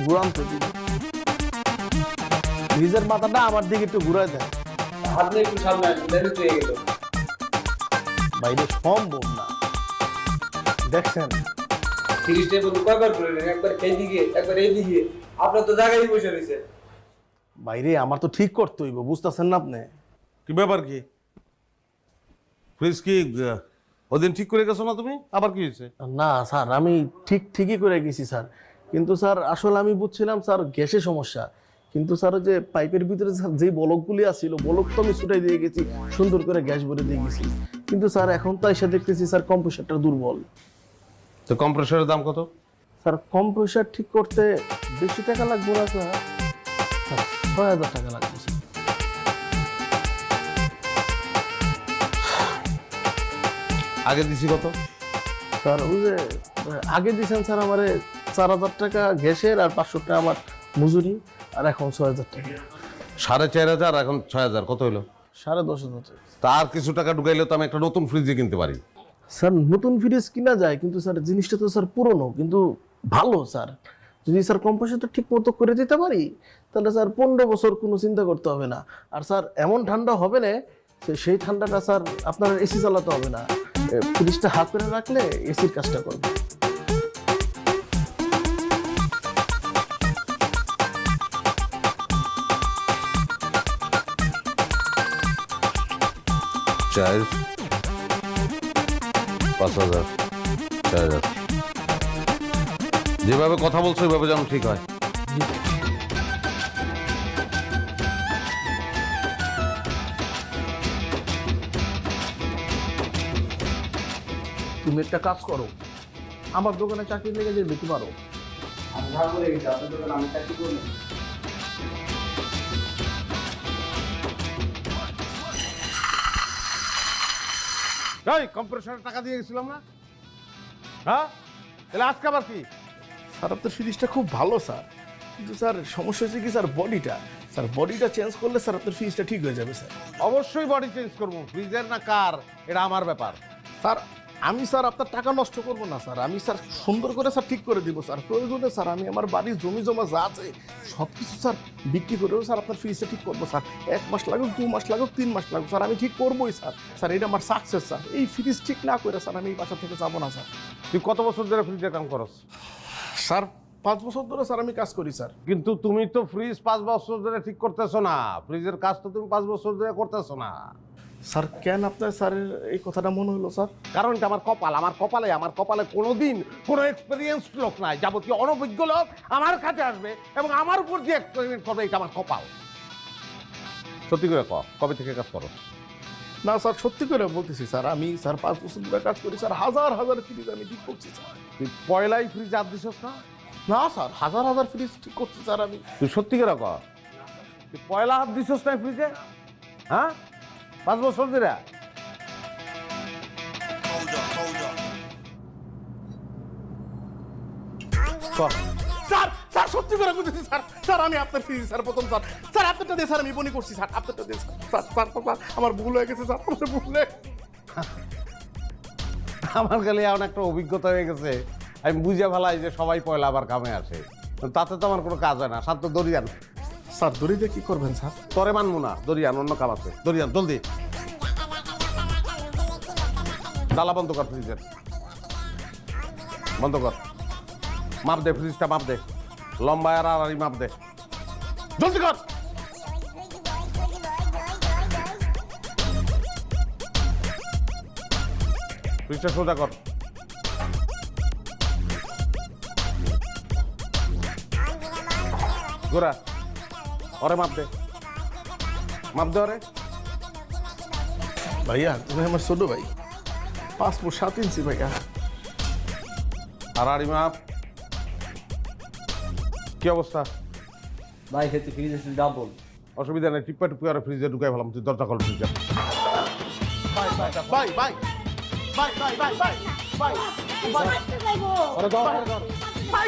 ঘুরানতে দিন। ফ্রিজের মাথাটা আমার দিকে একটু ঘুরাই দেন। আপনি একটু সামনে দেরি হয়ে গেল। বাইরে সম্ভব না, দেখছেন ফ্রিজটা বন্ধু কয়বার করলেন? একবার এইদিকে একবার এইদিকে, আপনার তো জায়গায় বসে রয়েছে। বাইরে আমার তো ঠিক করতে হইব, বুঝতেছেন না আপনি? কি ব্যাপার কি? ফ্রিজ কি ওদিন ঠিক করে গেছো না তুমি? আবার কি হয়েছে? না স্যার, আমি ঠিকই করে গেছি স্যার, কিন্তু স্যার আসলে আমি বুঝছিলাম স্যার গ্যাসের সমস্যা, কিন্তু স্যার যে পাইপের ভিতরে যে বলকগুলি আছিল বলক তো আমি ছুটাই দিয়ে গেছি, সুন্দর করে গ্যাস ভরে দিয়ে গেছি, কিন্তু স্যার এখন তো এসে দেখতেছি স্যার কম্প্রেসারটা দুর্বল। তো কম্প্রেসারের দাম কত? স্যার কম্প্রেসার ঠিক করতে বেশি টাকা লাগবে না স্যার, ৬,০০০ টাকা লাগবে স্যার। আগে দিছি কত? স্যার ওই যে আগে দিয়েছেন স্যার আমারে ৪,০০০ টাকা গ্যাসের আর ৫০০ টাকা আমার মজুরি, আর এখন ৬,০০০ টাকা। ৪,৫০০ এখন ৬,০০০, কত হলো? ১০,৫০০ টাকা। তার কিছু টাকা ঢুকাইলে তো আমি একটা নতুন ফ্রিজে কিনতে পারি। স্যার নতুন ফ্রিজ কিনা যায়, কিন্তু স্যার জিনিসটা তো স্যার পুরনো কিন্তু ভালো স্যার, যদি স্যার কম্প্রেসারটা ঠিক মতো করে দিতে পারি তাহলে স্যার ১৫ বছর কোনো চিন্তা করতে হবে না। আর স্যার এমন ঠান্ডা হবে না, সেই ঠান্ডাটা স্যার আপনার এসি চালাতে হবে না, ফ্রিজটা হাত করে রাখলে এসির কাজটা করবে। চার ৫,০০০, ৬,০০০। যেভাবে কথা বলছো ওইভাবে যেন ঠিক হয়। তুমি একটা কাজ করো, আমার দোকানে চাকরি লেগে যে দিতে পারো। আমি ভাগ করে গেছি, আপনার দোকানে আমি চাকরি করলাম। এই কম্প্রেসারের টাকা দিয়ে গেছিলাম না? হ্যাঁ, তাহলে আজকে আবার কি? স্যার আপনার ফ্রিজটা খুব ভালো স্যার, কিন্তু স্যার সমস্যা হচ্ছে কি স্যার বডিটা চেঞ্জ করলে স্যার আপনার ফ্রিজটা ঠিক হয়ে যাবে স্যার। অবশ্যই বডি চেঞ্জ করবো, ফ্রিজের না কার এটা আমার ব্যাপার। স্যার আমি স্যার আপনার টাকা নষ্ট করবো না স্যার, আমি স্যার সুন্দর করে স্যার ঠিক করে দিব স্যার, প্রয়োজনে স্যার আমি আমার বাড়ির জমি জমা যা আছে সব কিছু স্যার বিক্রি করেও স্যার আপনার ফ্রিজটা ঠিক করবো স্যার। ১ মাস লাগুক, ২ মাস লাগুক, 3 মাস লাগুক স্যার, আমি ঠিক করবোই স্যার। স্যার এটা আমার সাকসেস স্যার, এই ফ্রিজ ঠিক না করে স্যার আমি এই বাসা থেকে যাবো না স্যার। তুই কত বছর ধরে ফ্রিজের কাম করস? স্যার ৫ বছর ধরে স্যার আমি কাজ করি স্যার। কিন্তু তুমি তো ফ্রিজ ৫ বছর ধরে ঠিক করতেছো না, ফ্রিজের কাজ তো তুমি ৫ বছর ধরে করতেছো না। স্যার কেন আপনার স্যারের এই কথাটা মনে হলো স্যার? কারণটা আমার কপালে কোনোদিন কোনো এক্সপেরিয়েন্স লোক নাই, যাবতীয় অনভিজ্ঞ লোক আমার কাছে আসবে এবং আমার উপর যে এক্সপেরিমেন্ট করবে, এটা আমার কপাল। সত্যি করে কবে থেকে কাজ করো? না স্যার সত্যি করে বলতেছি স্যার, আমি স্যার ৫ বছর ধরে কাজ করি স্যার, হাজার ফ্রিজ আমি ঠিক করছি স্যার। তুই পয়লাই ফ্রিজ হাত দিছস না? না স্যার হাজার ফ্রিজ ঠিক করছি স্যার আমি। তুই সত্যি করে তুই পয়লা হাত দিছস না ফ্রিজে? হ্যাঁ, ৫ বছর ধরে? স্যার সত্যি করে বলতেছি স্যার আমি আপনার ফ্রিজ স্যার প্রথম স্যার আপনারটা দিয়ে স্যার আমি বনি করছি স্যার, আপনারটা দিয়ে স্যার আমার ভুল হয়ে গেছে স্যার, আমার ভুল হয়ে আমার খালি এমন একটা অভিজ্ঞতা হয়ে গেছে, আমি বুঝে ফেলাই যে সবাই পয়লা আবার কামে আসে, তাতে তো আমার কোনো কাজ হয় না। সাত তো দরিয়ান স্যার দড়িতে কি করবেন স্যার? তরে মানবো না, দরিয়ান অন্য কাম আছে, দরিয়ান জলদি তালা বন্ধ কর, ফ্রিজের বন্ধ কর, মাপ দে, ফ্রিজটা মাপ দে, লম্বা আর আড়াআড়ি মাপ দে, জলদি কর। ফ্রিজটা সোজা কর। গোরা ওরে মাপ দে, মাপ দে ওরে। ভাইয়া তুমি আমার ছোট ভাই, 5 ফুট 7 ইঞ্চি ভাইয়া। আড়াআড়ি মাপ। কি অবস্থা? ভাই খেতে ফ্রিজ আছে ডাবল। অসুবিধা নেই, টিপ্পা টুপি আর ফ্রিজে ঢুকাই ফেলাম, তুই দরজা খোল ফ্রিজে। ভাই ওরে ধর, ওরে ধর। ভাই